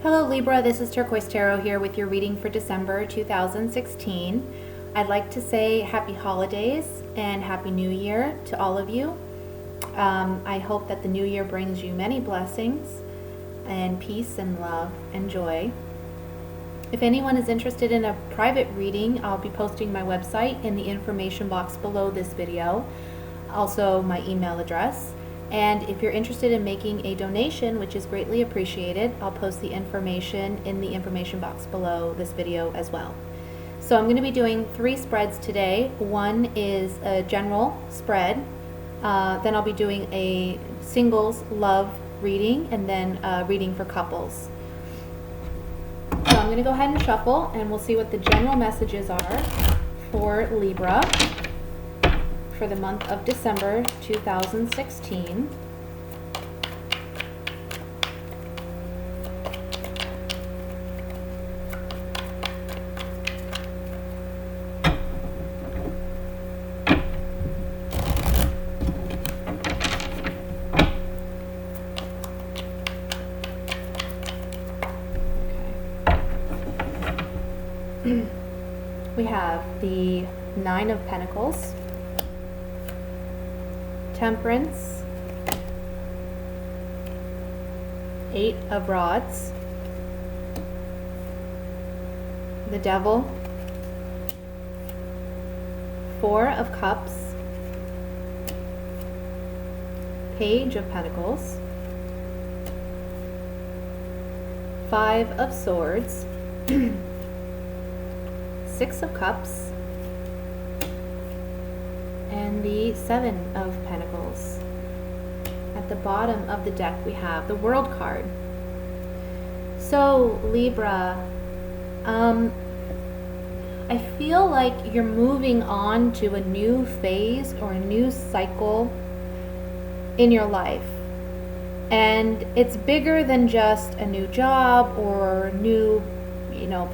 Hello Libra, this is Turquoise Tarot here with your reading for December 2016. I'd like to say happy holidays and happy new year to all of you. I hope that the new year brings you many blessings and peace and love and joy. If anyone is interested in a private reading, I'll be posting my website in the information box below this video, also my email address. And if you're interested in making a donation, which is greatly appreciated, I'll post the information in the information box below this video as well. So I'm going to be doing 3 spreads today. One is a general spread, then I'll be doing a singles love reading, and then a reading for couples. So I'm going to go ahead and shuffle, and we'll see what the general messages are for Libra for the month of December 2016. Okay. We have the 9 of Pentacles, Temperance, 8 of Rods, the Devil, 4 of Cups, Page of Pentacles, 5 of Swords, 6 of Cups, and the 7 of Pentacles. At the bottom of the deck we have the World card. So Libra, I feel like you're moving on to a new phase or a new cycle in your life. And it's bigger than just a new job or a new,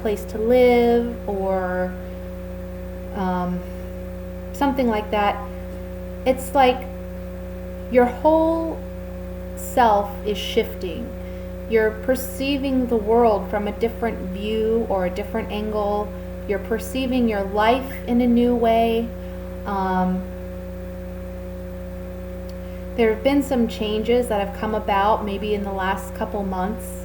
place to live or something like that. It's like your whole self is shifting. You're perceiving the world from a different view or a different angle. You're perceiving your life in a new way. There have been some changes that have come about maybe in the last couple months,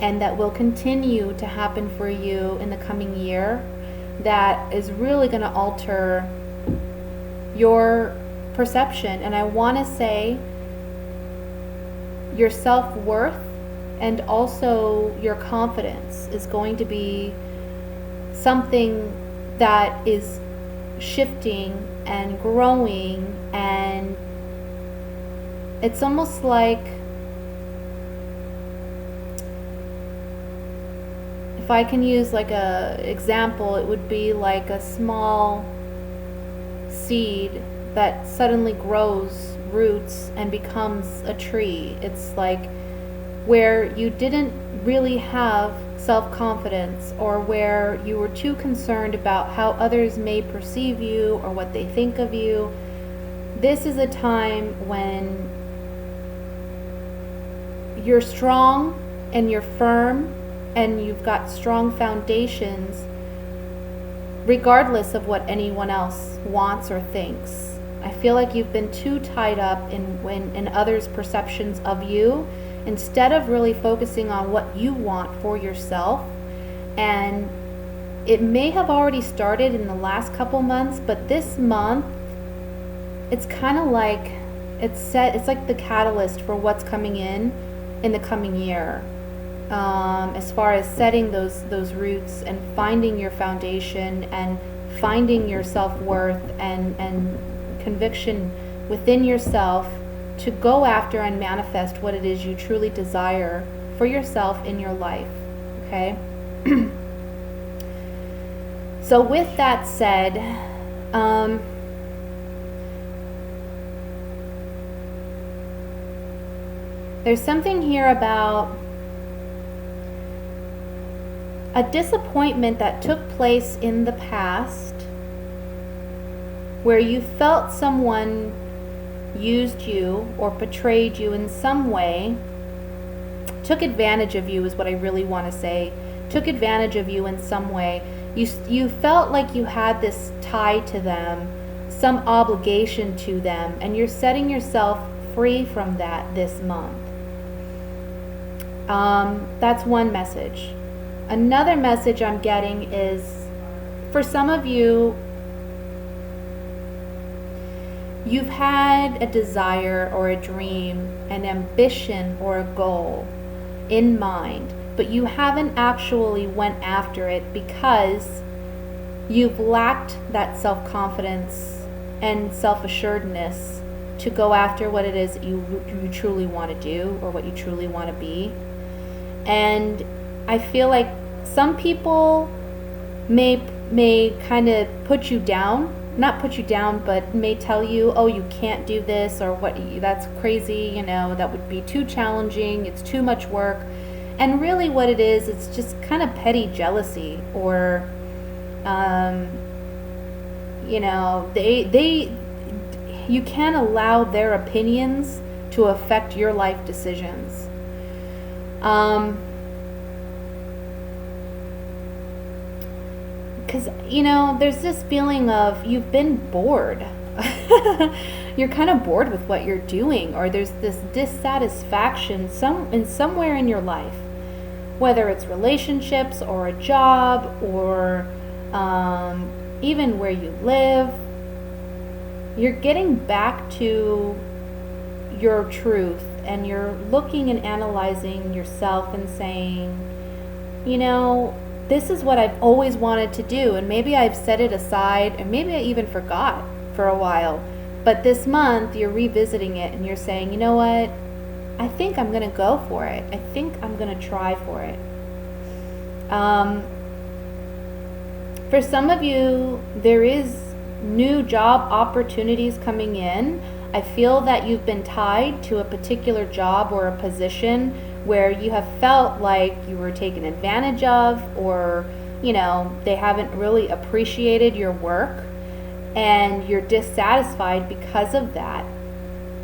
and that will continue to happen for you in the coming year, that is really going to alter your perception. And I want to say your self-worth and also your confidence is going to be something that is shifting and growing, and it's almost like, if I can use like a example, it would be like a small seed that suddenly grows roots and becomes a tree. It's like where you didn't really have self-confidence, or where you were too concerned about how others may perceive you or what they think of you. This is a time when you're strong and you're firm and you've got strong foundations regardless of what anyone else wants or thinks. I feel like you've been too tied up in others' perceptions of you, instead of really focusing on what you want for yourself. And it may have already started in the last couple months, but this month it's kind of like it's like the catalyst for what's coming in the coming year, as far as setting those roots and finding your foundation and finding your self-worth and conviction within yourself to go after and manifest what it is you truly desire for yourself in your life. Okay? So with that said, there's something here about a disappointment that took place in the past where you felt someone used you or betrayed you in some way, took advantage of you is what I really want to say. Took advantage of you in some way. You felt like you had this tie to them, some obligation to them, and you're setting yourself free from that this month. That's one message. Another message I'm getting is, for some of you, you've had a desire or a dream, an ambition or a goal in mind, but you haven't actually went after it because you've lacked that self-confidence and self-assuredness to go after what it is that you truly want to do or what you truly want to be. And I feel like some people may kind of put you down, not put you down, but may tell you, oh, you can't do this, or what, that's crazy, you know, that would be too challenging, it's too much work. And really what it is, it's just kind of petty jealousy, or you know, you can't allow their opinions to affect your life decisions. Because, you know, there's this feeling of you've been bored. You're kind of bored with what you're doing, or there's this dissatisfaction somewhere in your life, whether it's relationships or a job or even where you live. You're getting back to your truth, and you're looking and analyzing yourself and saying, you know, this is what I've always wanted to do, and maybe I've set it aside, and maybe I even forgot for a while, but this month you're revisiting it and you're saying, you know what, I think I'm going to go for it. I think I'm going to try for it. For some of you, there is new job opportunities coming in. I feel that you've been tied to a particular job or a position where you have felt like you were taken advantage of, or, you know, they haven't really appreciated your work, and you're dissatisfied because of that.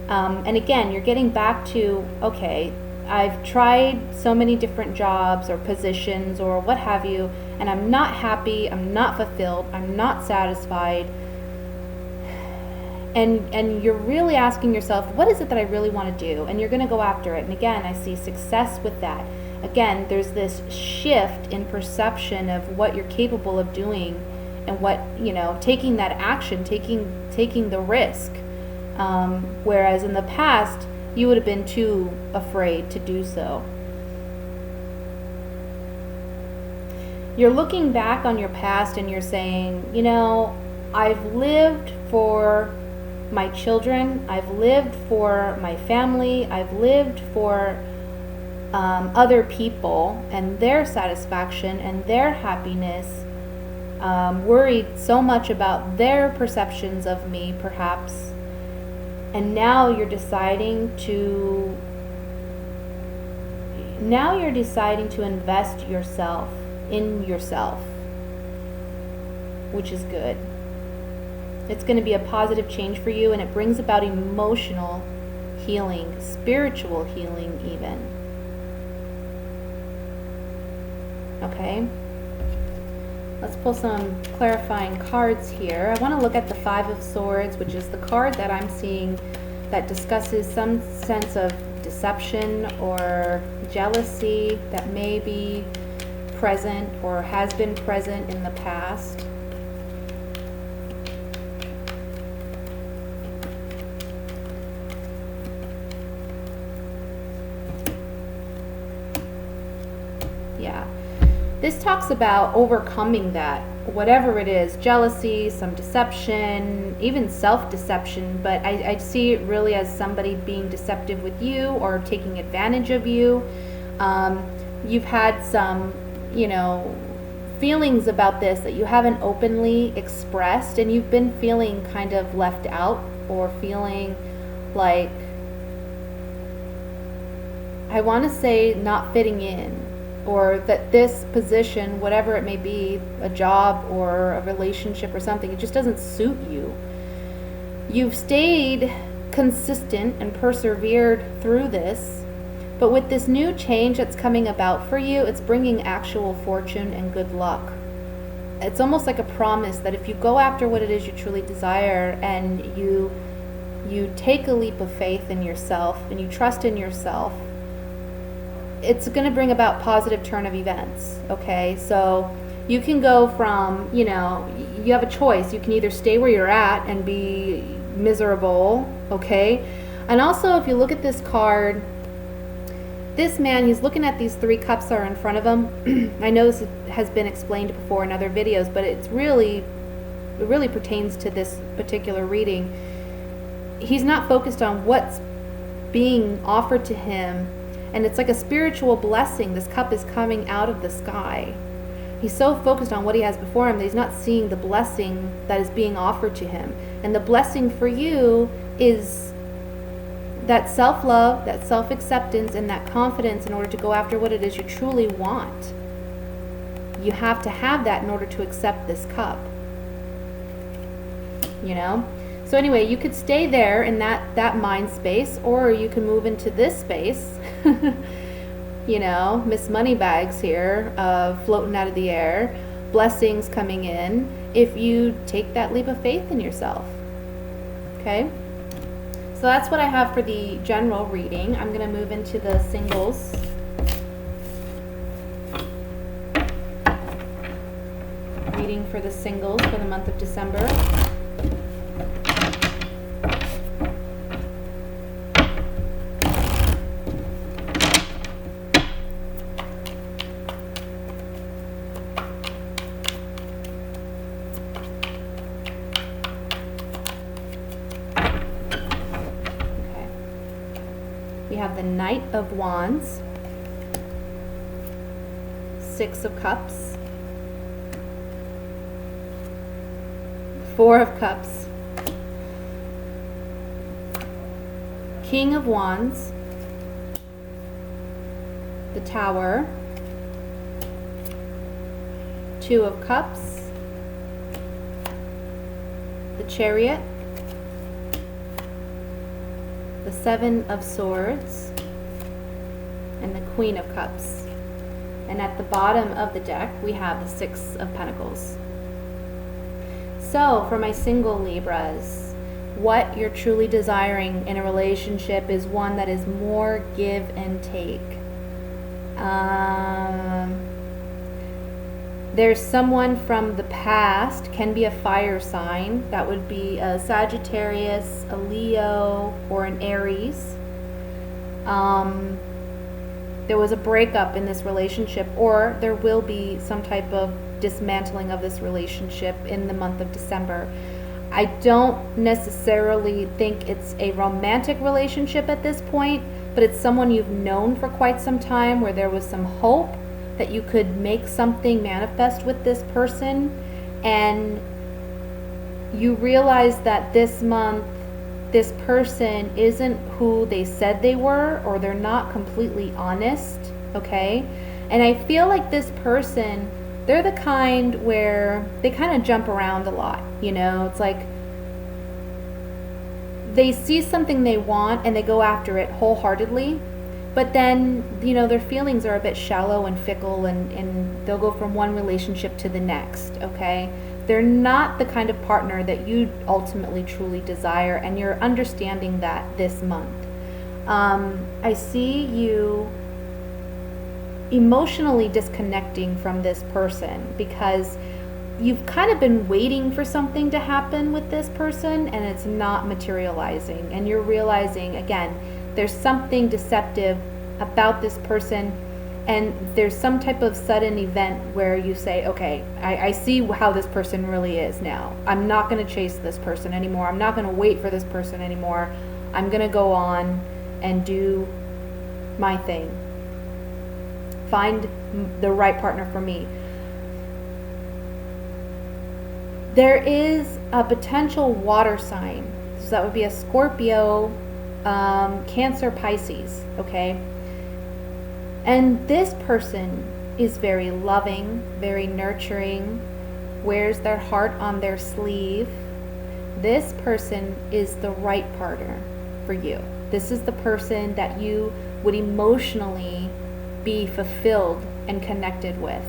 And again, you're getting back to, okay, I've tried so many different jobs or positions or what have you, and I'm not happy, I'm not fulfilled, I'm not satisfied. And you're really asking yourself, what is it that I really want to do? And you're going to go after it. And again, I see success with that. Again, there's this shift in perception of what you're capable of doing, and what, you know, taking that action, taking the risk. Whereas in the past, you would have been too afraid to do so. You're looking back on your past and you're saying, you know, I've lived for my children, I've lived for my family, I've lived for other people and their satisfaction and their happiness, worried so much about their perceptions of me, perhaps, and now you're deciding to invest yourself in yourself, which is good. It's going to be a positive change for you, and it brings about emotional healing, spiritual healing even. Okay? Let's pull some clarifying cards here. I want to look at the Five of Swords, which is the card that I'm seeing that discusses some sense of deception or jealousy that may be present or has been present in the past. Yeah. This talks about overcoming that, whatever it is, jealousy, some deception, even self-deception, but I see it really as somebody being deceptive with you or taking advantage of you. You've had some, you know, feelings about this that you haven't openly expressed, and you've been feeling kind of left out, or feeling like, I want to say, not fitting in, or that this position, whatever it may be, a job or a relationship or something, it just doesn't suit you. You've stayed consistent and persevered through this, But with this new change that's coming about for you, it's bringing actual fortune and good luck. It's almost like a promise that if you go after what it is you truly desire, and you take a leap of faith in yourself and you trust in yourself, it's going to bring about positive turn of events. Okay, so you can go from, you have a choice. You can either stay where you're at and be miserable, okay? And also, if you look at this card, this man, he's looking at these 3 cups that are in front of him. I know this has been explained before in other videos, but it really pertains to this particular reading. He's not focused on what's being offered to him, and it's like a spiritual blessing. This cup is coming out of the sky. He's so focused on what he has before him that he's not seeing the blessing that is being offered to him. And the blessing for you is that self-love, that self-acceptance, and that confidence in order to go after what it is you truly want. You have to have that in order to accept this cup. So anyway, you could stay there in that mind space, or you can move into this space. Miss Moneybags here, floating out of the air, blessings coming in if you take that leap of faith in yourself. Okay? So that's what I have for the general reading. I'm going to move into the singles. Reading for the singles for the month of December. We have the Knight of Wands, 6 of Cups, 4 of Cups, King of Wands, the Tower, 2 of Cups, the Chariot, the 7 of Swords, and the Queen of Cups. And at the bottom of the deck, we have the 6 of Pentacles. So, for my single Libras, what you're truly desiring in a relationship is one that is more give and take. There's someone from the past, can be a fire sign. That would be a Sagittarius, a Leo, or an Aries. There was a breakup in this relationship, or there will be some type of dismantling of this relationship in the month of December. I don't necessarily think it's a romantic relationship at this point, but it's someone you've known for quite some time, where there was some hope that you could make something manifest with this person, and you realize that this month this person isn't who they said they were, or they're not completely honest, okay? And I feel like this person, they're the kind where they kind of jump around a lot, it's like they see something they want and they go after it wholeheartedly. But then, their feelings are a bit shallow and fickle, and they'll go from one relationship to the next, okay? They're not the kind of partner that you ultimately truly desire, and you're understanding that this month. I see you emotionally disconnecting from this person because you've kind of been waiting for something to happen with this person, and it's not materializing. And you're realizing, again, there's something deceptive about this person, and there's some type of sudden event where you say, okay, I see how this person really is now. I'm not going to chase this person anymore. I'm not going to wait for this person anymore. I'm going to go on and do my thing. Find the right partner for me. There is a potential water sign. So that would be a Scorpio, Cancer, Pisces, okay? And this person is very loving, very nurturing, wears their heart on their sleeve. This person is the right partner for you. This is the person that you would emotionally be fulfilled and connected with.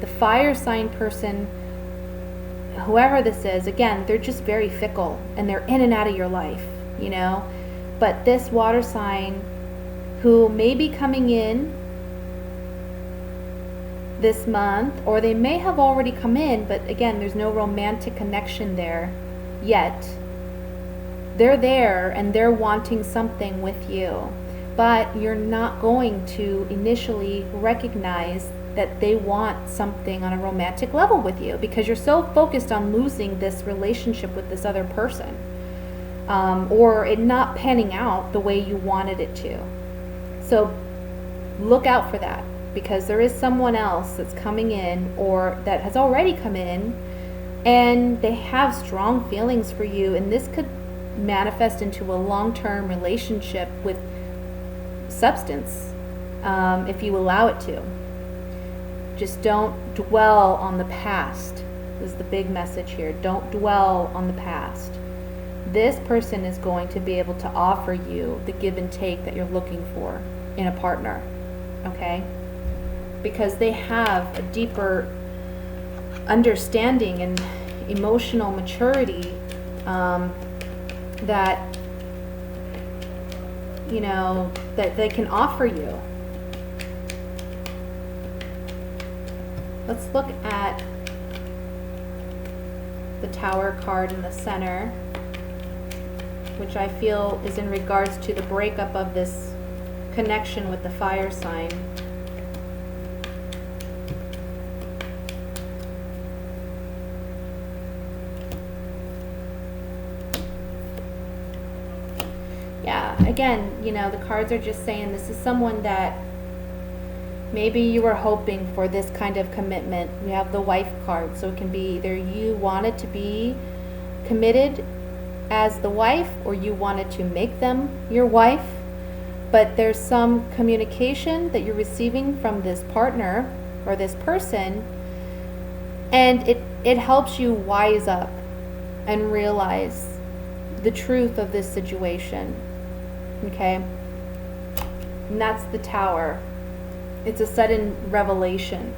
The fire sign person, whoever this is, again, they're just very fickle and they're in and out of your life, you know. But this water sign who may be coming in this month, or they may have already come in, but again, there's no romantic connection there yet. They're there and they're wanting something with you, but you're not going to initially recognize that they want something on a romantic level with you because you're so focused on losing this relationship with this other person, or it not panning out the way you wanted it to. So look out for that, because there is someone else that's coming in, or that has already come in, and they have strong feelings for you, and this could manifest into a long-term relationship with substance, if you allow it to. Just don't dwell on the past. This is the big message here. Don't dwell on the past. This person is going to be able to offer you the give and take that you're looking for in a partner, okay? Because they have a deeper understanding and emotional maturity, that, you know, that they can offer you. Let's look at the Tower card in the center, which I feel is in regards to the breakup of this connection with the fire sign. Yeah, again, you know, the cards are just saying this is someone that maybe you were hoping for this kind of commitment. We have the wife card, so it can be either you wanted to be committed as the wife, or you wanted to make them your wife. But there's some communication that you're receiving from this partner or this person, and it helps you wise up and realize the truth of this situation, okay? And that's the Tower. It's a sudden revelation.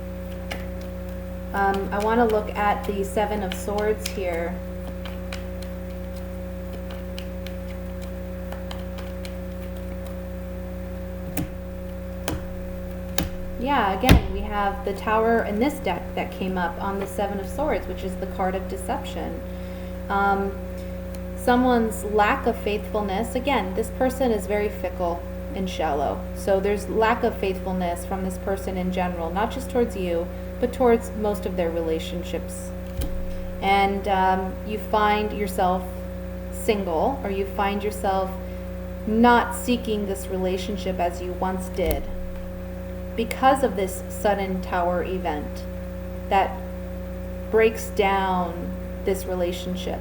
I want to look at the Seven of Swords here. Yeah, again, we have the Tower in this deck that came up on the Seven of Swords, which is the card of deception. Someone's lack of faithfulness. Again, this person is very fickle and shallow. So there's lack of faithfulness from this person in general, not just towards you, but towards most of their relationships. And you find yourself single, or you find yourself not seeking this relationship as you once did, because of this sudden Tower event that breaks down this relationship,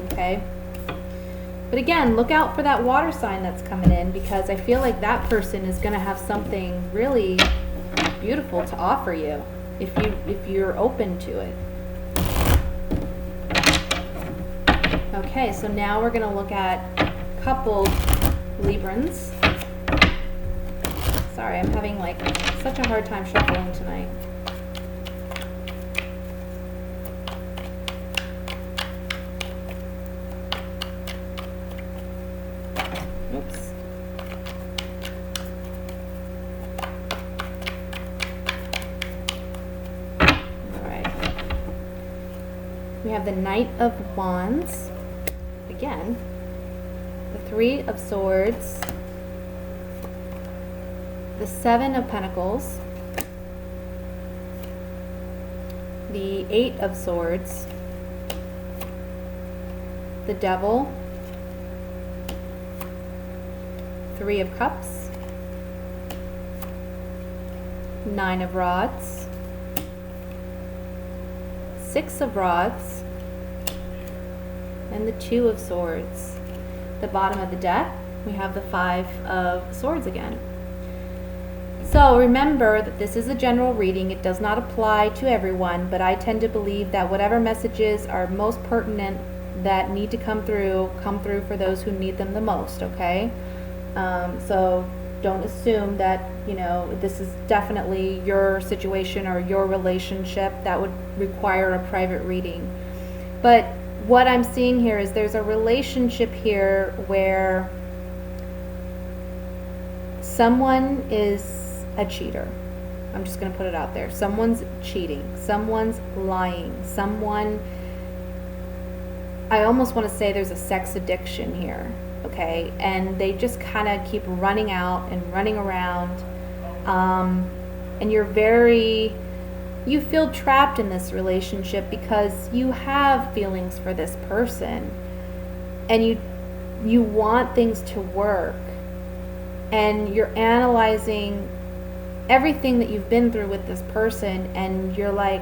okay? But again, look out for that water sign that's coming in, because I feel like that person is going to have something really beautiful to offer you if you're open to it. Okay, so now we're going to look at coupled Librans. Sorry, I'm having like such a hard time shuffling tonight. Oops. All right. We have the Knight of Wands. Again, the Three of Swords, the Seven of Pentacles, the Eight of Swords, the Devil, Three of Cups, Nine of Rods, Six of Rods, and the Two of Swords. The bottom of the deck, we have the Five of Swords again. So remember that this is a general reading. It does not apply to everyone, but I tend to believe that whatever messages are most pertinent that need to come through for those who need them the most, okay? So Don't assume that, you know, this is definitely your situation or your relationship. That would require a private reading. But what I'm seeing here is there's a relationship here where someone is a cheater. I'm just going to put it out there. Someone's cheating. Someone's lying. Someone, I almost want to say there's a sex addiction here, okay? And they just kind of keep running out and running around. And you feel trapped in this relationship because you have feelings for this person. And you want things to work. And you're analyzing everything that you've been through with this person, and you're like,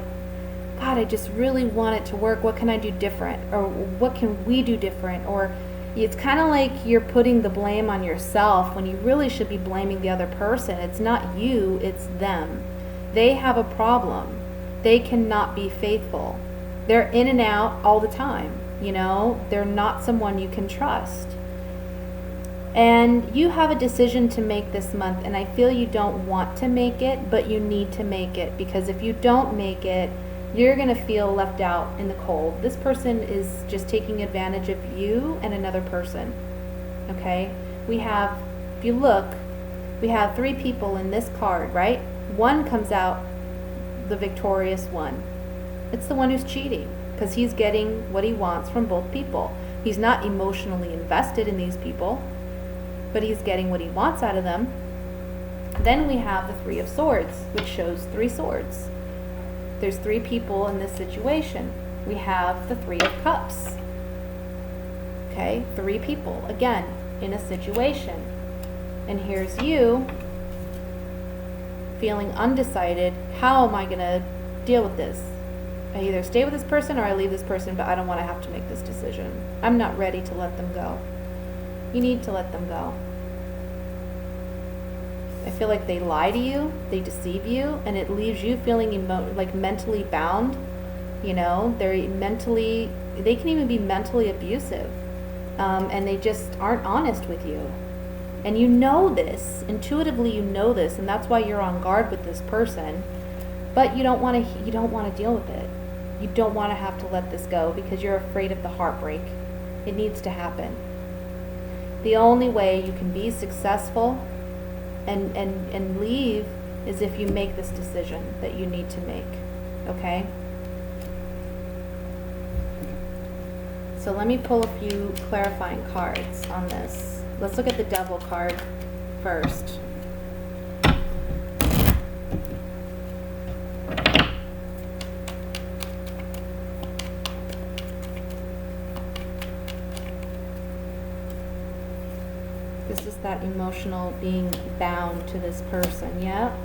God, I just really want it to work. What can I do different? Or what can we do different? Or it's kind of like you're putting the blame on yourself when you really should be blaming the other person. It's not you, it's them. They have a problem. They cannot be faithful. They're in and out all the time, you know? They're not someone you can trust. And you have a decision to make this month, and I feel you don't want to make it, but you need to make it, because if you don't make it, you're going to feel left out in the cold. This person is just taking advantage of you and another person, okay? If you look, we have 3 people in this card, right? One comes out the victorious one. It's the one who's cheating, because he's getting what he wants from both people. He's not emotionally invested in these people, but he's getting what he wants out of them. Then we have the 3 of Swords, which shows 3 swords. There's 3 people in this situation. We have the 3 of Cups. Okay, 3 people, again, in a situation. And here's you feeling undecided. How am I going to deal with this? I either stay with this person or I leave this person, but I don't want to have to make this decision. I'm not ready to let them go. You need to let them go. I feel like they lie to you, they deceive you, and it leaves you feeling like mentally bound. You know, they can even be mentally abusive, and they just aren't honest with you. And you know this, intuitively you know this, and that's why you're on guard with this person. But you don't want to deal with it. You don't want to have to let this go because you're afraid of the heartbreak. It needs to happen. The only way you can be successful and leave is if you make this decision that you need to make, okay? So let me pull a few clarifying cards on this. Let's look at the Devil card first. This is that emotional being bound to this person, yeah?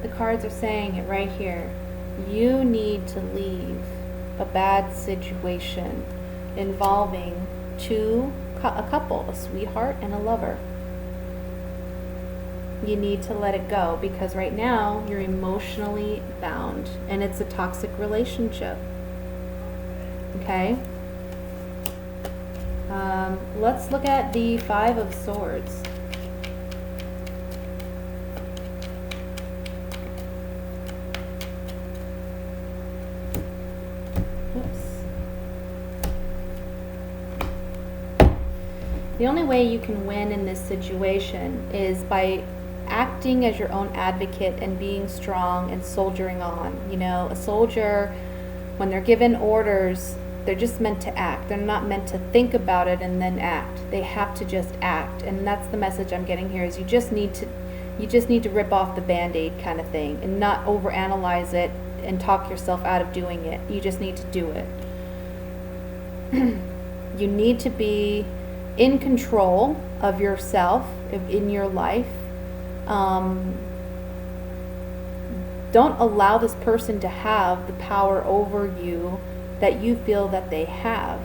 The cards are saying it right here. You need to leave a bad situation involving a couple, a sweetheart and a lover. You need to let it go because right now you're emotionally bound and it's a toxic relationship. Okay? Let's look at the 5 of Swords. Oops. The only way you can win in this situation is by acting as your own advocate and being strong and soldiering on. You know, a soldier, when they're given orders, they're just meant to act. They're not meant to think about it and then act. They have to just act. And that's the message I'm getting here is you just need to rip off the Band-Aid kind of thing and not overanalyze it and talk yourself out of doing it. You just need to do it. You need to be in control of yourself in your life. Don't allow this person to have the power over you that you feel that they have,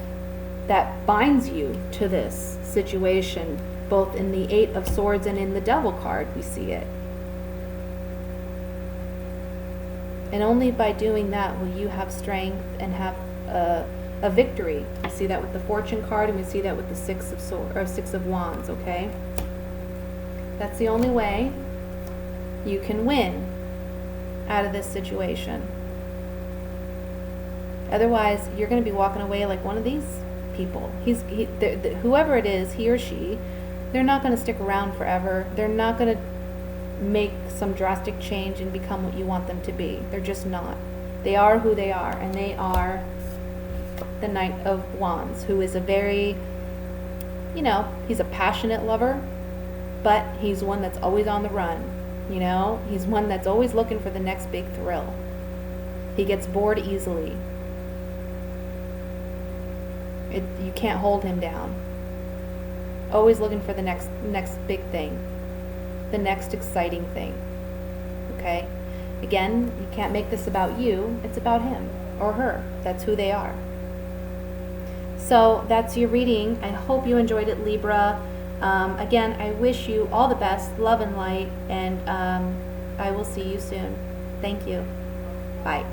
that binds you to this situation, both in the 8 of Swords and in the Devil card, we see it. And only by doing that will you have strength and have a victory. We see that with the Fortune card and we see that with the 6 of Wands, okay? That's the only way you can win out of this situation. Otherwise, you're going to be walking away like one of these people. Whoever it is, he or she, they're not going to stick around forever. They're not going to make some drastic change and become what you want them to be. They're just not. They are who they are, and they are the Knight of Wands, who is a very, he's a passionate lover, but he's one that's always on the run. He's one that's always looking for the next big thrill. He gets bored easily. You can't hold him down. Always looking for the next big thing, the next exciting thing. Okay? Again, you can't make this about you. It's about him or her. That's who they are. So that's your reading. I hope you enjoyed it, Libra. Again, I wish you all the best, love and light, and I will see you soon. Thank you. Bye.